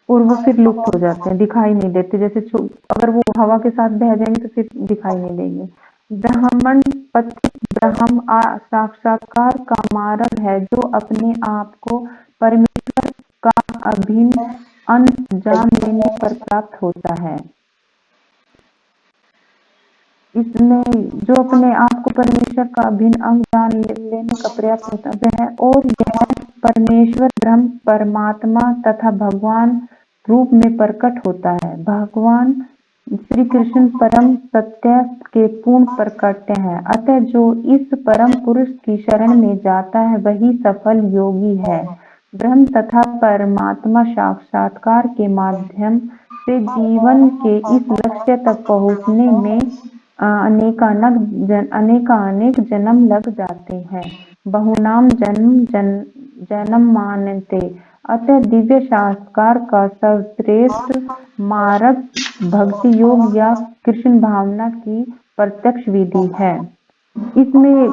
और वो फिर लुप्त हो जाते हैं, दिखाई नहीं देते। जैसे अगर वो हवा के साथ बह जाएंगे तो फिर दिखाई नहीं देंगे। ब्राह्मण पथिक ब्रह्म साक्षात्कार का मार्ग है जो अपने आप को परमेश्वर का अभिन्न अंश जान लेने पर प्राप्त होता है। इसमें जो अपने आप को परमेश्वर का अभिन्न अंग जान लेने का प्रयास होता है और यह परमेश्वर ब्रह्म परमात्मा तथा भगवान रूप में प्रकट होता है। भगवान श्री कृष्ण परम सत्य के पूर्ण प्रकट्य है, अतः जो इस परम पुरुष की शरण में जाता है वही सफल योगी है। ब्रह्म तथा परमात्मा साक्षात्कार के माध्यम से जीवन के इस लक्ष्य तक पहुँचने में अनेकानेक जन्म लग जाते हैं, बहुनाम जन्म मानते। अतः दिव्य शास्त्रकार का सर्वश्रेष्ठ मार्ग भक्ति योग या कृष्ण भावना की प्रत्यक्ष विधि है। इसमें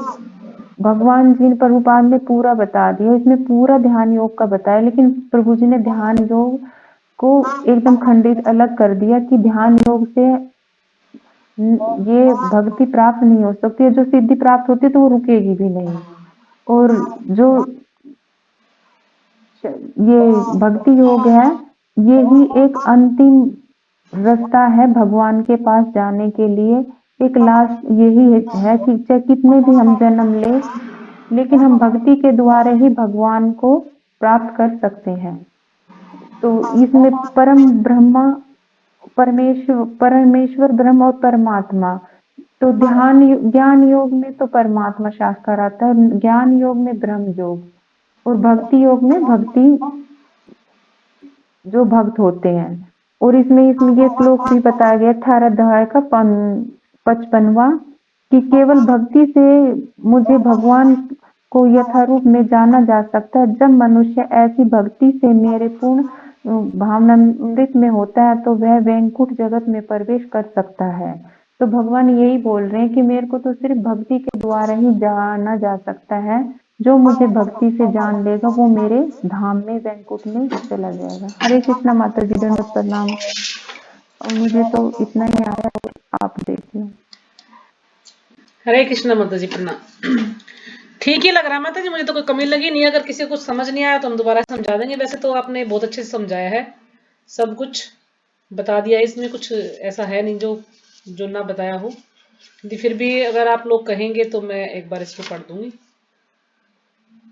भगवान जी ने प्रभुपाद ने पूरा बता दिया, इसमें पूरा ध्यान योग का बताया, लेकिन प्रभु जी ने ध्यान योग को एकदम खंडित अलग कर दिया कि ध्यान योग से ये भक्ति प्राप्त नहीं हो सकती है, जो सिद्धि प्राप्त होती है तो वो रुकेगी भी नहीं, और जो ये भक्ति योग है यही एक अंतिम रास्ता है भगवान के पास जाने के लिए। एक लास्ट यही है कि चाहे कितने भी हम जन्म ले, लेकिन हम भक्ति के द्वारा ही भगवान को प्राप्त कर सकते हैं। तो इसमें परम ब्रह्मा परमेश्वर ब्रह्म और परमात्मा। तो ज्ञान योग में तो परमात्मा साक्षात्कार आता है, ज्ञान योग में ब्रह्म योग और भक्ति योग में भक्ति जो भक्त होते हैं। और इसमें ये श्लोक भी बताया गया 18 अध्याय का 55वां कि केवल भक्ति से मुझे भगवान को यथारूप में जाना जा सकता है। जब मनुष्य ऐसी भक्ति से मेरे पूर्ण भावनामृत में होता है तो वह वैकुंठ जगत में प्रवेश कर सकता है। तो भगवान यही बोल रहे हैं कि मेरे को तो सिर्फ भक्ति के द्वारा ही जाना जा सकता है। जो मुझे भक्ति से जान लेगा वो मेरे धाम में वैकुंठ में चला जाएगा। हरे कृष्णा माता जी, दंडवत प्रणाम। और मुझे तो इतना ही आया, आप देखिए। हरे कृष्णा माता जी, प्रणाम। ठीक ही लग रहा है माता जी, मुझे तो कोई कमी लगी नहीं। अगर किसी को कुछ समझ नहीं आया तो हम दोबारा समझा देंगे। वैसे तो आपने बहुत अच्छे से समझाया है, सब कुछ बता दिया है। इसमें कुछ ऐसा है नहीं जो ना बताया हो। फिर भी अगर आप लोग कहेंगे तो मैं एक बार इसको पढ़ दूंगी।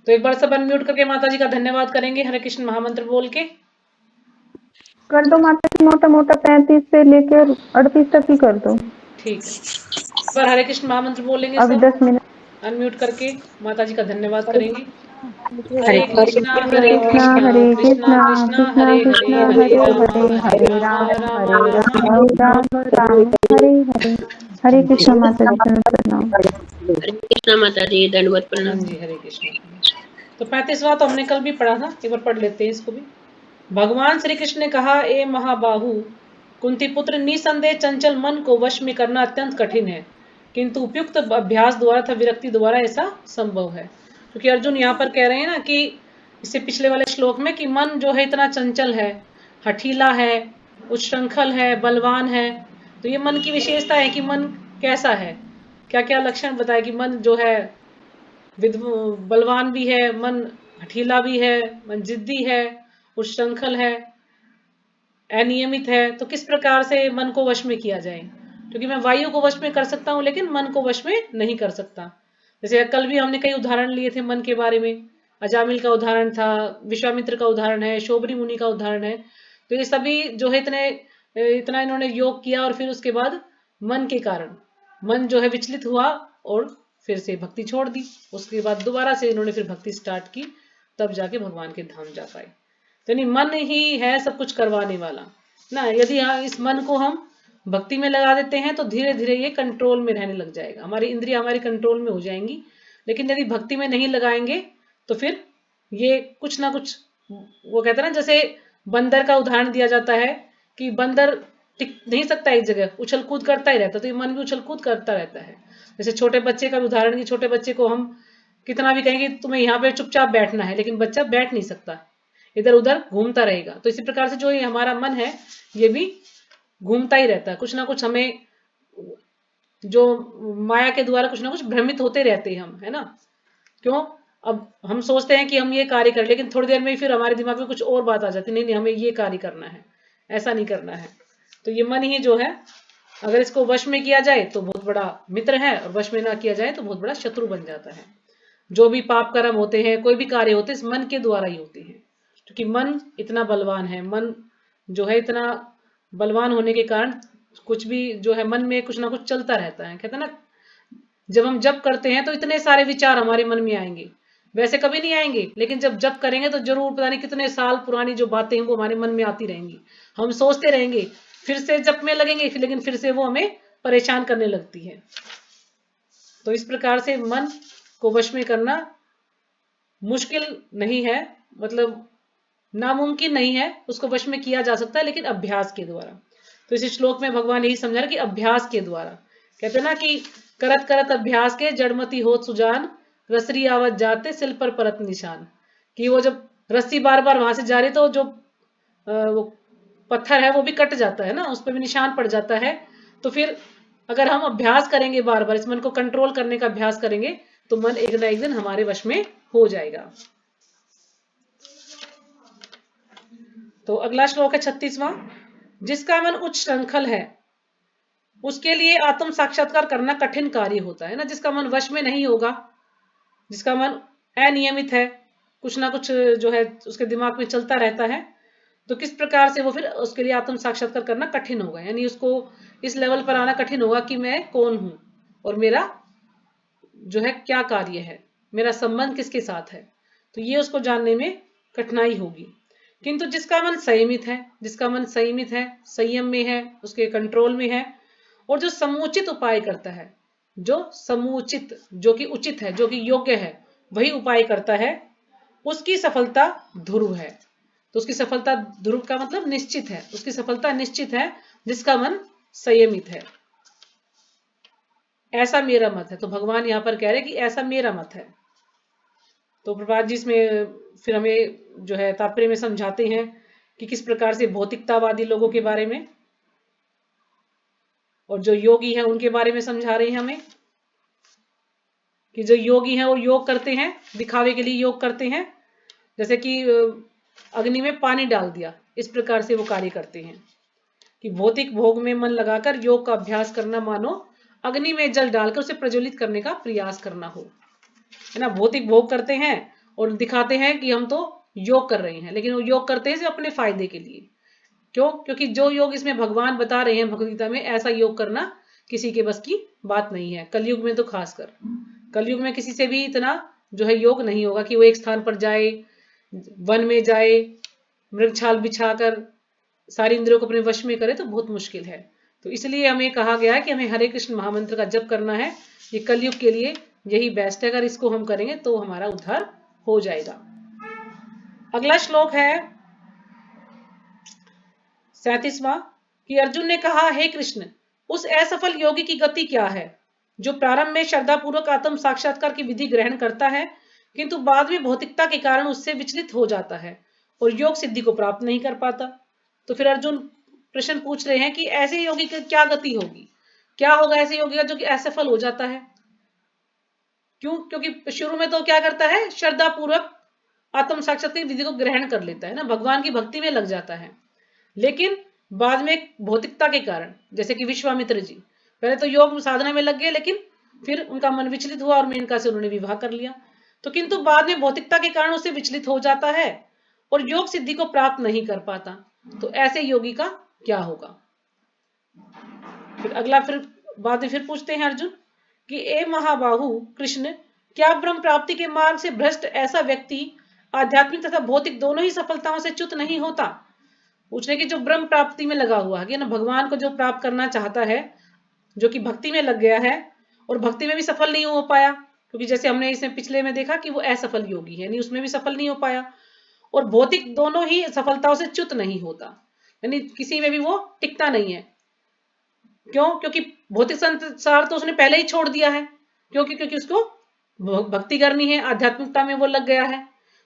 तो एक बार सब अनम्यूट करके माता जी का धन्यवाद करेंगे, हरे कृष्ण महामंत्र बोल के। कर दो माता जी, मोटा मोटा 35 से लेकर 38 तक ही कर दो। ठीक है, एक बार हरे कृष्ण महामंत्र बोलेंगे अभी सब 10 मिनट। अनम्यूट करके, माता जी का धन्यवाद हरे करेंगे। कृष्णा हरे कृष्णा हरे कृष्णा कृष्णा कृष्णा हरे कृष्णा हरे हरे राम हरे हरे राम राम हरे राम राम राम राम हरे हरे। हरे कृष्णा माता जी, दंडवत प्रणाम। हरे कृष्णा माता जी, दंडवत हाँ प्रणाम। जी, हरे कृष्ण। तो 35वां तो हमने कल भी पढ़ा था, एक बार पढ़ लेते हैं इसको भी। भगवान श्री कृष्ण ने कहा, ए महाबाहु कुंती पुत्र, निसंदेह चंचल मन को वश में करना अत्यंत कठिन है, किंतु उपयुक्त अभ्यास द्वारा तथा विरक्ति द्वारा ऐसा संभव है। क्योंकि अर्जुन यहाँ पर कह रहे हैं ना कि इससे पिछले वाले श्लोक में कि मन जो है इतना चंचल है, हठीला है, उच्छृंखल है, बलवान है। तो ये मन की विशेषता है कि मन कैसा है, क्या क्या लक्षण बताए कि मन जो है बलवान भी है, मन हठीला भी है, मन जिद्दी है, उच्छृंखल है, अनियमित है। तो किस प्रकार से मन को वश में किया जाए? क्योंकि मैं वायु को वश में कर सकता हूं लेकिन मन को वश में नहीं कर सकता। जैसे कल भी हमने कई उदाहरण लिए थे मन के बारे में। अजामिल का उदाहरण था, विश्वामित्र का उदाहरण है, शोभरी मुनि का उदाहरण है। तो ये सभी जो है इतना इन्होंने योग किया और फिर उसके बाद मन के कारण मन जो है विचलित हुआ और फिर से भक्ति छोड़ दी। उसके बाद दोबारा से इन्होंने फिर भक्ति स्टार्ट की, तब जाके भगवान के धाम जा पाए। तो नहीं, मन ही है सब कुछ करवाने वाला ना। यदि इस मन को हम भक्ति में लगा देते हैं तो धीरे धीरे ये कंट्रोल में रहने लग जाएगा, हमारी इंद्रियां हमारी कंट्रोल में हो जाएंगी। लेकिन यदि भक्ति में नहीं लगाएंगे तो फिर ये कुछ ना कुछ, वो कहते हैं ना, जैसे बंदर का उदाहरण दिया जाता है कि बंदर टिक नहीं सकता एक जगह, उछल कूद करता ही रहता। तो ये मन भी उछल कूद करता रहता है। जैसे छोटे बच्चे का उदाहरण, कि छोटे बच्चे को हम कितना भी कहेंगे तुम्हें यहाँ पे चुपचाप बैठना है, लेकिन बच्चा बैठ नहीं सकता, इधर उधर घूमता रहेगा। तो इसी प्रकार से जो ये हमारा मन है ये भी घूमता ही रहता है, कुछ ना कुछ हमें जो माया के द्वारा कुछ ना कुछ भ्रमित होते रहते हैं हम, है ना। क्यों? अब हम सोचते हैं कि हम ये कार्य करें, लेकिन थोड़ी देर में ही फिर हमारे दिमाग में कुछ और बात आ जाती है, नहीं नहीं हमें ये कार्य करना है, ऐसा नहीं करना है। तो ये मन ही जो है, अगर इसको वश में किया जाए तो बहुत बड़ा मित्र है, और वश में ना किया जाए तो बहुत बड़ा शत्रु बन जाता है। जो भी पाप कर्म होते हैं, कोई भी कार्य होते हैं, इस मन के द्वारा ही होते हैं। क्योंकि मन इतना बलवान है, मन जो है इतना बलवान होने के कारण कुछ भी जो है मन में कुछ ना कुछ चलता रहता है। कहते हैं ना, जब हम जप करते हैं तो इतने सारे विचार हमारे मन में आएंगे, वैसे कभी नहीं आएंगे, लेकिन जब जप करेंगे तो जरूर पता नहीं कितने साल पुरानी जो बातें हैं वो हमारे मन में आती रहेंगी। हम सोचते रहेंगे, फिर से जप में लगेंगे, लेकिन फिर से वो हमें परेशान करने लगती है। तो इस प्रकार से मन को वश में करना मुश्किल नहीं है, मतलब नामुमकिन नहीं है, उसको वश में किया जा सकता है, लेकिन अभ्यास के द्वारा। तो इस श्लोक में भगवान यही समझा कि अभ्यास के द्वारा, कहते हैं ना कि करत करत अभ्यास के जड़मती होत सुजान, रसरी आवत जाते सिल पर परत निशान। कि वो जब रस्सी बार बार वहां से जा रही तो जो वो पत्थर है वो भी कट जाता है ना, उस पर भी निशान पड़ जाता है। तो फिर अगर हम अभ्यास करेंगे, बार बार इस मन को कंट्रोल करने का अभ्यास करेंगे, तो मन एक ना एक दिन हमारे वश में हो जाएगा। तो अगला श्लोक है 36वां। जिसका मन उच्च श्रृंखल है उसके लिए आत्म साक्षात्कार करना कठिन कार्य होता है ना। जिसका मन वश में नहीं होगा, जिसका मन अनियमित है, कुछ ना कुछ जो है उसके दिमाग में चलता रहता है, तो किस प्रकार से वो फिर उसके लिए आत्म साक्षात्कार करना कठिन होगा। यानी उसको इस लेवल पर आना कठिन होगा कि मैं कौन हूं और मेरा जो है क्या कार्य है, मेरा संबंध किसके साथ है, तो ये उसको जानने में कठिनाई होगी। किंतु जिसका मन संयमित है, जिसका मन संयमित है, संयम में है, उसके कंट्रोल में है, और जो समुचित उपाय करता है, जो समुचित, जो कि उचित है, जो कि योग्य है, वही उपाय करता है, उसकी सफलता ध्रुव है। तो उसकी सफलता ध्रुव का मतलब निश्चित है, उसकी सफलता निश्चित है जिसका मन संयमित है। ऐसा मेरा मत है। तो भगवान यहां पर कह रहे कि ऐसा मेरा मत है। तो प्रभुपाद जी इसमें फिर हमें जो है तात्पर्य में समझाते हैं कि किस प्रकार से भौतिकतावादी लोगों के बारे में और जो योगी हैं उनके बारे में समझा रहे हैं हमें कि जो योगी हैं वो योग करते हैं, दिखावे के लिए योग करते हैं, जैसे कि अग्नि में पानी डाल दिया, इस प्रकार से वो कार्य करते हैं कि भौतिक भोग में मन लगाकर योग का अभ्यास करना मानो अग्नि में जल डालकर उसे प्रज्वलित करने का प्रयास करना हो, है ना। भौतिक भोग करते हैं और दिखाते हैं कि हम तो योग कर रहे हैं, लेकिन वो योग करते हैं अपने फायदे के लिए। क्यों? क्योंकि जो योग इसमें भगवान बता रहे हैं भगवद गीता में, ऐसा योग करना किसी के बस की बात नहीं है। कलयुग में तो खासकर कलयुग में किसी से भी इतना जो है योग नहीं होगा कि वो एक स्थान पर जाए, वन में जाए, मृगछाल बिछाकर सारी इंद्रियों को अपने वश में करे, तो बहुत मुश्किल है। तो इसलिए हमें कहा गया है कि हमें हरे कृष्ण महामंत्र का जप करना है। ये कलयुग के लिए यही बेस्ट है। अगर इसको हम करेंगे तो हमारा उद्धार हो जाएगा। अगला श्लोक है 37वां कि अर्जुन ने कहा, हे कृष्ण, उस असफल योगी की गति क्या है जो प्रारंभ में श्रद्धा पूर्वक आत्म साक्षात्कार की विधि ग्रहण करता है, किंतु बाद में भौतिकता के कारण उससे विचलित हो जाता है और योग सिद्धि को प्राप्त नहीं कर पाता। तो फिर अर्जुन प्रश्न पूछ रहे हैं कि ऐसे योगी की क्या गति होगी, क्या होगा ऐसे योगी का जो कि असफल हो जाता है। क्यों? क्योंकि शुरू में तो क्या करता है, श्रद्धा पूर्वक आत्म साक्षात्कार की विधि को ग्रहण कर लेता है ना, भगवान की भक्ति में लग जाता है, लेकिन बाद में भौतिकता के कारण, जैसे कि विश्वामित्र जी पहले तो योग साधना में लग गए, लेकिन फिर उनका मन विचलित हुआ और मेनका से उन्होंने विवाह कर लिया। तो किंतु बाद में भौतिकता के कारण उससे विचलित हो जाता है और योग सिद्धि को प्राप्त नहीं कर पाता। तो ऐसे योगी का क्या होगा। फिर अगला बाद में फिर पूछते हैं अर्जुन कि ए महाबाहु कृष्ण, क्या ब्रह्म प्राप्ति के मार्ग से भ्रष्ट ऐसा व्यक्ति आध्यात्मिक तथा भौतिक दोनों ही सफलताओं से च्युत नहीं होता। पूछ रहे कि जो ब्रह्म प्राप्ति में लगा हुआ है ना, भगवान को जो प्राप्त करना चाहता है, जो कि भक्ति में लग गया है और भक्ति में भी सफल नहीं हो पाया, क्योंकि जैसे हमने इसमें पिछले में देखा कि वो असफल योगी है, नहीं उसमें भी सफल नहीं हो पाया, और भौतिक दोनों ही सफलताओं से च्युत नहीं होता, यानी किसी में भी वो टिकता नहीं है। क्यों? क्योंकि भौतिक संसार तो उसने पहले ही छोड़ दिया है। क्योंकि उसको भक्ति करनी है, आध्यात्मिकता में वो लग गया है,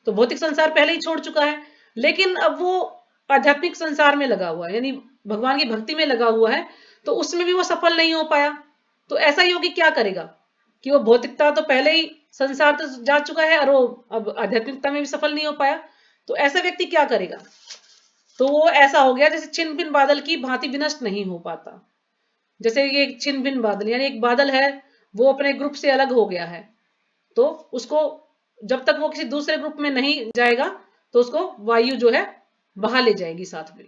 तो भौतिक संसार पहले ही छोड़ चुका है। लेकिन अब वो आध्यात्मिक संसार में लगा हुआ है, यानी भगवान की भक्ति में लगा हुआ है, तो उसमें भी वो सफल नहीं हो पाया। तो ऐसा योगी क्या करेगा कि वो भौतिकता तो पहले ही संसार तो जा चुका है और वो अब आध्यात्मिकता में भी सफल नहीं हो पाया। तो ऐसा व्यक्ति क्या करेगा। तो वो ऐसा हो गया जैसे छिन्न भिन्न बादल की भांति विनष्ट नहीं हो पाता। जैसे ये छिन्न भिन्न बादल, यानी एक बादल है वो अपने ग्रुप से अलग हो गया है, तो उसको जब तक वो किसी दूसरे ग्रुप में नहीं जाएगा तो उसको वायु जो है बहा ले जाएगी साथ में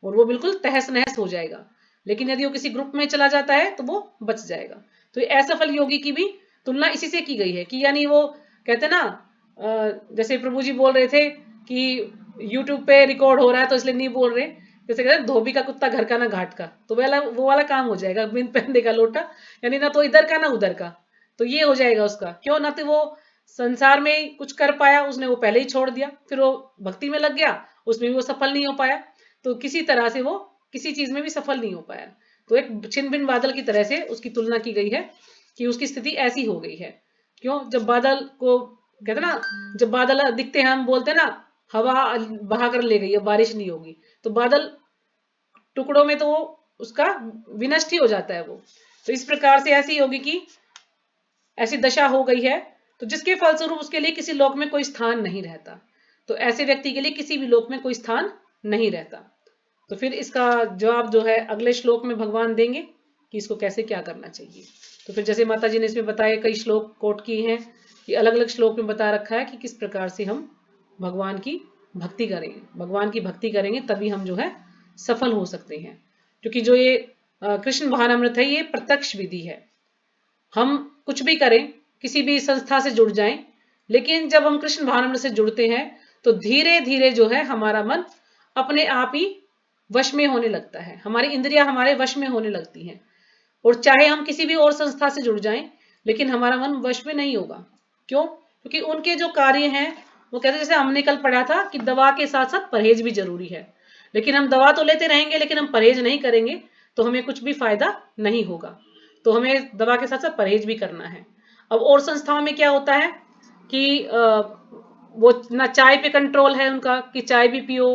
और वो बिल्कुल तहस नहस हो जाएगा। लेकिन यदि वो किसी ग्रुप में चला जाता है तो वो बच जाएगा। तो असफल योगी की भी तुलना इसी से की गई है कि यानी वो कहते ना, जैसे प्रभु जी बोल रहे थे कि यूट्यूब पे रिकॉर्ड हो रहा है तो इसलिए नहीं बोल रहे, जैसे कहते हैं धोबी का कुत्ता घर का ना घाट का, तो वो वाला काम हो जाएगा, बिन पहनने का लोटा, यानी ना तो इधर का ना उधर का, तो ये हो जाएगा उसका। क्यों? ना तो वो संसार में कुछ कर पाया, उसने वो पहले ही छोड़ दिया, फिर वो भक्ति में लग गया, उसमें भी वो सफल नहीं हो पाया, तो किसी तरह से वो किसी चीज में भी सफल नहीं हो पाया। तो एक छिन्न भिन्न बादल की तरह से उसकी तुलना की गई है कि उसकी स्थिति ऐसी हो गई है। क्यों? जब बादल को कहते ना, जब बादल दिखते हैं हम बोलते हैं ना हवा बहा कर ले गई, अब बारिश नहीं होगी, तो बादल टुकड़ों में तो वो उसका विनष्ट ही हो जाता है वो। तो इस प्रकार से ऐसी योगी की ऐसी दशा हो गई है, तो जिसके फलस्वरूप उसके लिए किसी लोक में कोई स्थान नहीं रहता। तो ऐसे व्यक्ति के लिए किसी भी लोक में कोई स्थान नहीं रहता। तो फिर इसका जवाब जो है अगले श्लोक में भगवान देंगे कि इसको कैसे क्या करना चाहिए। तो फिर जैसे माता जी ने इसमें बताया, कई श्लोक कोट किए हैं कि अलग अलग श्लोक में बता रखा है कि किस प्रकार से हम भगवान की भक्ति करेंगे, भगवान की भक्ति करेंगे तभी हम जो है सफल हो सकते हैं। क्योंकि जो ये कृष्ण भावनामृत है ये प्रत्यक्ष विधि है। हम कुछ भी करें, किसी भी संस्था से जुड़ जाएं, लेकिन जब हम कृष्ण भावनामृत से जुड़ते हैं तो धीरे धीरे जो है हमारा मन अपने आप ही वश में होने लगता है, हमारी इंद्रियां हमारे वश में होने लगती हैं। और चाहे हम किसी भी और संस्था से जुड़ जाएं, लेकिन हमारा मन वश में नहीं होगा। क्यों? क्योंकि उनके जो कार्य हैं वो कहते हैं, जैसे हमने कल पढ़ा था कि दवा के साथ साथ परहेज भी जरूरी है। लेकिन हम दवा तो लेते रहेंगे, लेकिन हम परहेज नहीं करेंगे तो हमें कुछ भी फायदा नहीं होगा। तो हमें दवा के साथ साथ परहेज भी करना है। अब और संस्थाओं में क्या होता है कि वो ना चाय पे कंट्रोल है उनका कि चाय भी पियो,